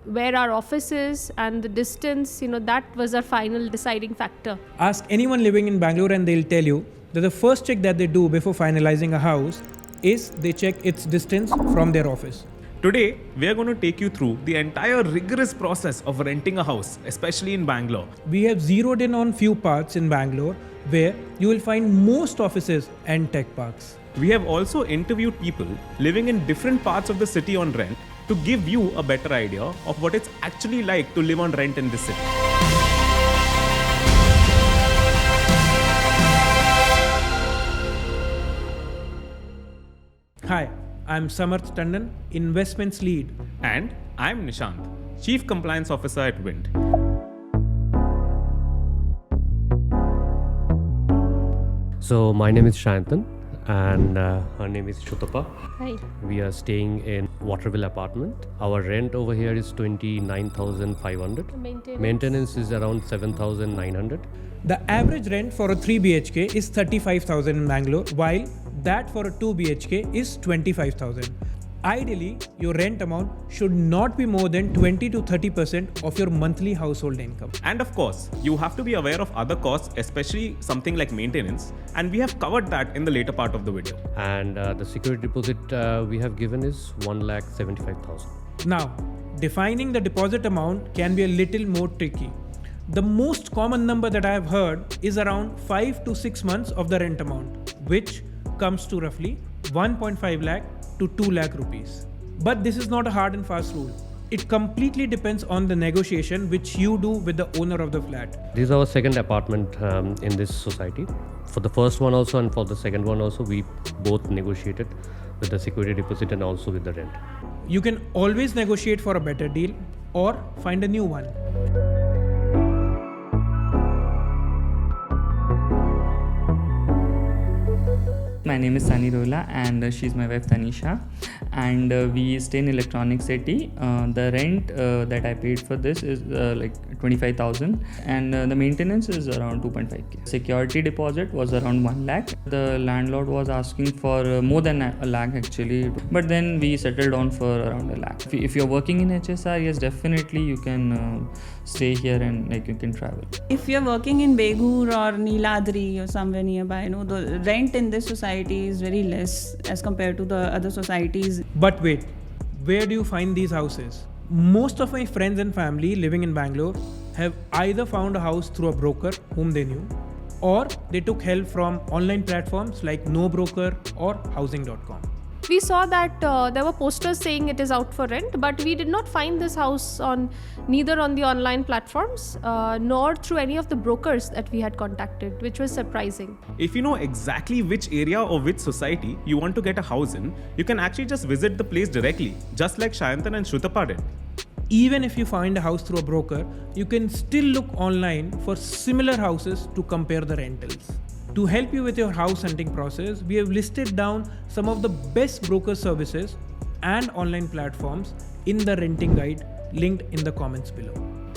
where our office is and the distance, that was our final deciding factor. Ask anyone living in Bangalore and they'll tell you that the first check that they do before finalizing a house is they check its distance from their office. Today, we are going to take you through the entire rigorous process of renting a house, especially in Bangalore. We have zeroed in on few parts in Bangalore where you will find most offices and tech parks. We have also interviewed people living in different parts of the city on rent to give you a better idea of what it's actually like to live on rent in this city. Hi, I'm Samarth Tandon, Investments Lead. And I'm Nishant, Chief Compliance Officer at Wind. So my name is Shanthan and her name is Shutapa. Hi. We are staying in Waterville apartment. Our rent over here is 29,500. Maintenance is around 7,900. The average rent for a 3 BHK is 35,000 in Bangalore, while that for a 2 BHK is 25,000. Ideally, your rent amount should not be more than 20 to 30% of your monthly household income. And of course, you have to be aware of other costs, especially something like maintenance. And we have covered that in the later part of the video. And the security deposit we have given is 1,75,000. Now, defining the deposit amount can be a little more tricky. The most common number that I have heard is around 5 to 6 months of the rent amount, which comes to roughly 1.5 lakh to 2 lakh rupees. But this is not a hard and fast rule. It completely depends on the negotiation which you do with the owner of the flat. This is our second apartment in this society. For the first one also and for the second one also, we both negotiated with the security deposit and also with the rent. You can always negotiate for a better deal or find a new one. My name is Sunny Rola and she's my wife Tanisha, and we stay in Electronic City. The rent that I paid for this is like 25,000, and the maintenance is around 2.5k. Security deposit was around 1 lakh. The landlord was asking for more than a lakh actually, but then we settled on for around a lakh. If you're working in HSR, yes, definitely you can stay here and like you can travel. If you're working in Begur or Niladri or somewhere nearby, the rent in this society is very less as compared to the other societies. But wait, where do you find these houses? Most of my friends and family living in Bangalore have either found a house through a broker whom they knew, or they took help from online platforms like NoBroker or Housing.com. We saw that there were posters saying it is out for rent, but we did not find this house neither on the online platforms nor through any of the brokers that we had contacted, which was surprising. If you know exactly which area or which society you want to get a house in, you can actually just visit the place directly, just like Shanthan and Shutapa did. Even if you find a house through a broker, you can still look online for similar houses to compare the rentals. To help you with your house hunting process, we have listed down some of the best broker services and online platforms in the renting guide linked in the comments below.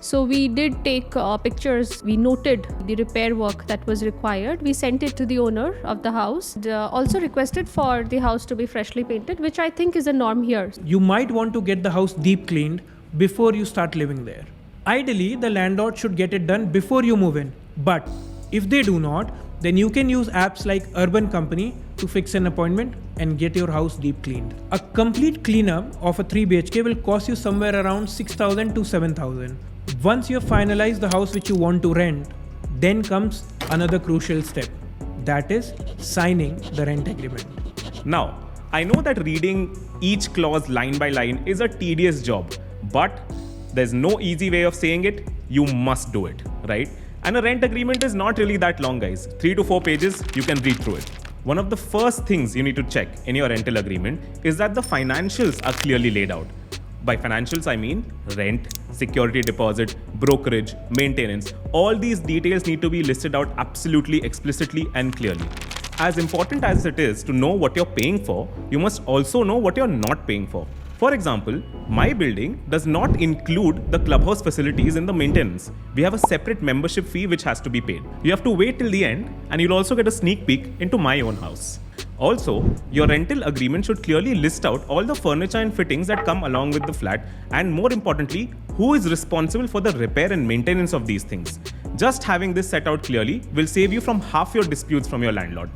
So we did take pictures. We noted the repair work that was required. We sent it to the owner of the house. Also requested for the house to be freshly painted, which I think is a norm here. You might want to get the house deep cleaned before you start living there. Ideally, the landlord should get it done before you move in. But if they do not, then you can use apps like Urban Company to fix an appointment and get your house deep cleaned. A complete cleanup of a 3 BHK will cost you somewhere around 6,000 to 7,000. Once you have finalized the house which you want to rent, then comes another crucial step. That is signing the rent agreement. Now, I know that reading each clause line by line is a tedious job, but there's no easy way of saying it. You must do it, right? And a rent agreement is not really that long, guys. 3 to 4 pages, you can read through it. One of the first things you need to check in your rental agreement is that the financials are clearly laid out. By financials, I mean rent, security deposit, brokerage, maintenance. All these details need to be listed out absolutely explicitly and clearly. As important as it is to know what you're paying for, you must also know what you're not paying for. For example, my building does not include the clubhouse facilities in the maintenance. We have a separate membership fee which has to be paid. You have to wait till the end, and you'll also get a sneak peek into my own house. Also, your rental agreement should clearly list out all the furniture and fittings that come along with the flat, and more importantly, who is responsible for the repair and maintenance of these things. Just having this set out clearly will save you from half your disputes from your landlord.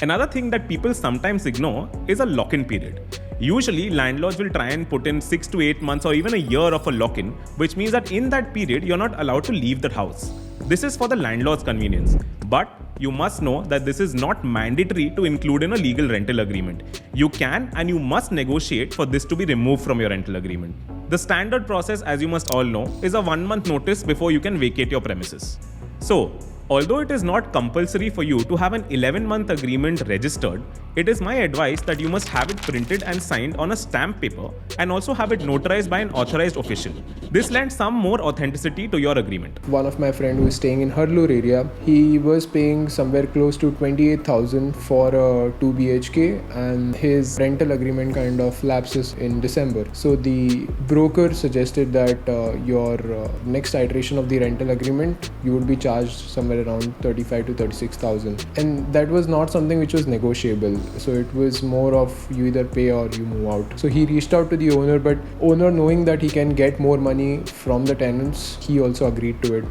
Another thing that people sometimes ignore is a lock-in period. Usually, landlords will try and put in 6 to 8 months or even a year of a lock-in, which means that in that period, you're not allowed to leave the house. This is for the landlord's convenience. But you must know that this is not mandatory to include in a legal rental agreement. You can and you must negotiate for this to be removed from your rental agreement. The standard process, as you must all know, is a 1-month notice before you can vacate your premises. So, although it is not compulsory for you to have an 11-month agreement registered, it is my advice that you must have it printed and signed on a stamp paper and also have it notarized by an authorized official. This lends some more authenticity to your agreement. One of my friend who is staying in Harloor area, he was paying somewhere close to 28,000 for a 2 BHK and his rental agreement kind of lapses in December. So the broker suggested that your next iteration of the rental agreement, you would be charged somewhere around 35 to 36,000, and that was not something which was negotiable. So it was more of you either pay or you move out. So he reached out to the owner, but owner, knowing that he can get more money from the tenants, he also agreed to it.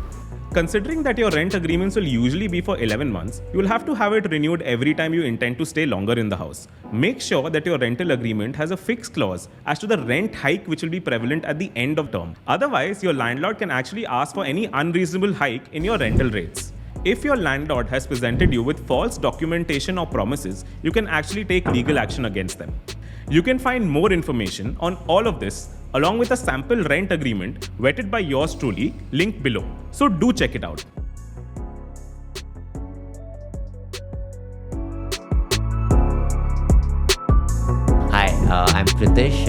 Considering that your rent agreements will usually be for 11 months, you will have to have it renewed every time you intend to stay longer in the house. Make sure that your rental agreement has a fixed clause as to the rent hike which will be prevalent at the end of term. Otherwise, your landlord can actually ask for any unreasonable hike in your rental rates. If your landlord has presented you with false documentation or promises, you can actually take legal action against them. You can find more information on all of this along with a sample rent agreement vetted by yours truly, linked below. So do check it out. Hi, I'm Pritish.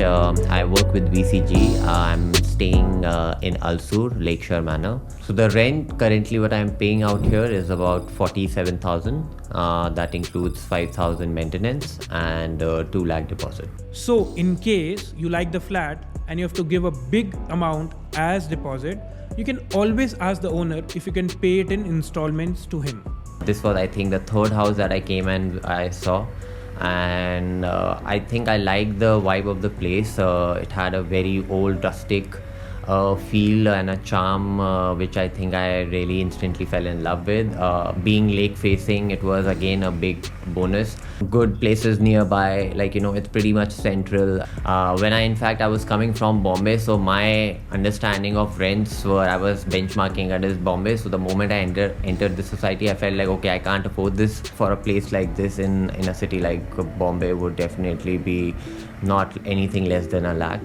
I work with VCG. I'm staying in Alsur, Lakeshore Manor. So the rent currently what I'm paying out here is about 47,000. That includes 5,000 maintenance and 2 lakh deposit. So in case you like the flat and you have to give a big amount as deposit, you can always ask the owner if you can pay it in installments to him. This was, I think, the third house that I came and I saw. And I think I liked the vibe of the place. It had a very old rustic feel and a charm which I think I really instantly fell in love with. Being lake facing, it was again a big bonus. Good places nearby, like, you know, it's pretty much central. When I was coming from Bombay, so my understanding of rents were, I was benchmarking against Bombay. So the moment I entered the society, I felt like, okay, I can't afford this. For a place like this in a city like Bombay would definitely be not anything less than 1 lakh.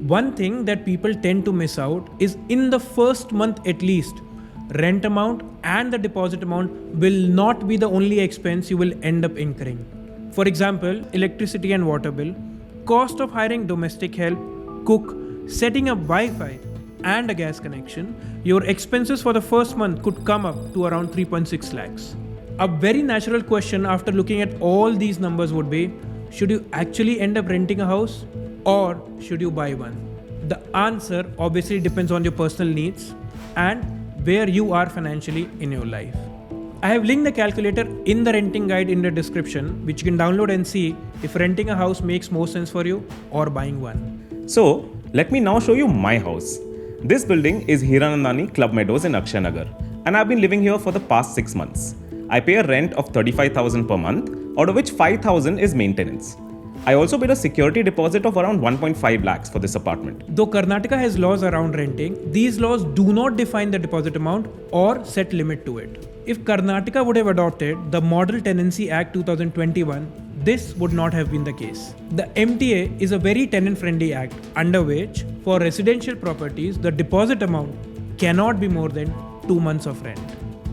One thing that people tend to miss out is in the first month at least, rent amount and the deposit amount will not be the only expense you will end up incurring. For example, electricity and water bill, cost of hiring domestic help, cook, setting up Wi-Fi and a gas connection, your expenses for the first month could come up to around 3.6 lakhs. A very natural question after looking at all these numbers would be, should you actually end up renting a house or should you buy one? The answer obviously depends on your personal needs and where you are financially in your life. I have linked the calculator in the renting guide in the description, which you can download and see if renting a house makes more sense for you or buying one. So, let me now show you my house. This building is Hiranandani Club Meadows in Akshay Nagar, and I've been living here for the past 6 months. I pay a rent of 35,000 per month, out of which 5,000 is maintenance. I also paid a security deposit of around 1.5 lakhs for this apartment. Though Karnataka has laws around renting, these laws do not define the deposit amount or set limit to it. If Karnataka would have adopted the Model Tenancy Act 2021, this would not have been the case. The MTA is a very tenant-friendly act under which, for residential properties, the deposit amount cannot be more than 2 months of rent.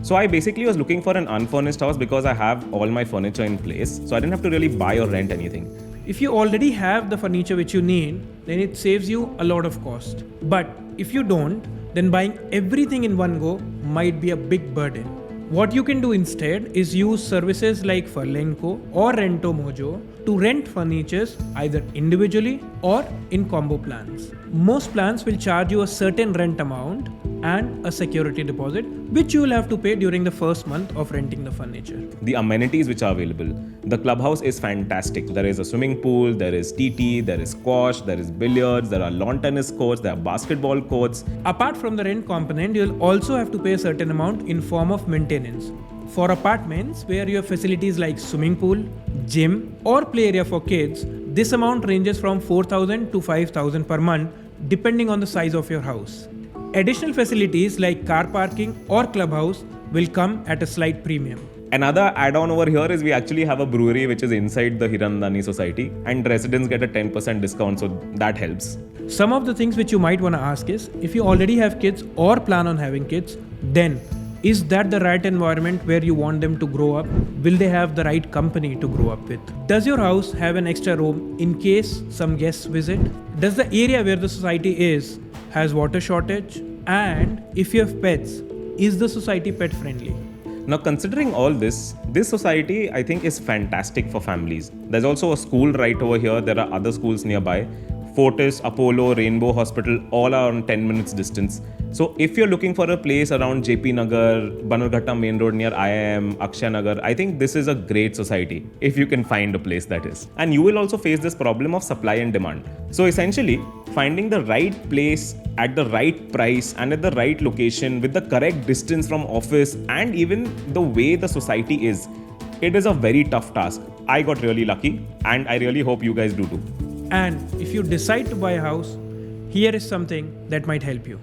So I basically was looking for an unfurnished house because I have all my furniture in place, so I didn't have to really buy or rent anything. If you already have the furniture which you need, then it saves you a lot of cost. But if you don't, then buying everything in one go might be a big burden. What you can do instead is use services like Furlenco or Rento Mojo to rent furnitures either individually or in combo plans. Most plans will charge you a certain rent amount and a security deposit, which you will have to pay during the first month of renting the furniture. The amenities which are available. The clubhouse is fantastic. There is a swimming pool, there is TT, there is squash, there is billiards, there are lawn tennis courts, there are basketball courts. Apart from the rent component, you'll also have to pay a certain amount in form of maintenance. For apartments where you have facilities like swimming pool, gym or play area for kids, this amount ranges from 4,000 to 5,000 per month depending on the size of your house. Additional facilities like car parking or clubhouse will come at a slight premium. Another add-on over here is we actually have a brewery which is inside the Hirandani Society and residents get a 10% discount, so that helps. Some of the things which you might want to ask is, if you already have kids or plan on having kids, then is that the right environment where you want them to grow up? Will they have the right company to grow up with? Does your house have an extra room in case some guests visit? Does the area where the society is has water shortage? And if you have pets, is the society pet friendly? Now, considering all this society I think is fantastic for families. There's also a school right over here. There are other schools nearby. Fortis, Apollo, Rainbow Hospital, all are on 10 minutes distance. So if you're looking for a place around JP Nagar, Bannerghatta main road near IIM, Akshay Nagar, I think this is a great society if you can find a place, that is. And you will also face this problem of supply and demand. So essentially, finding the right place at the right price and at the right location with the correct distance from office and even the way the society is, it is a very tough task. I got really lucky and I really hope you guys do too. And if you decide to buy a house, here is something that might help you.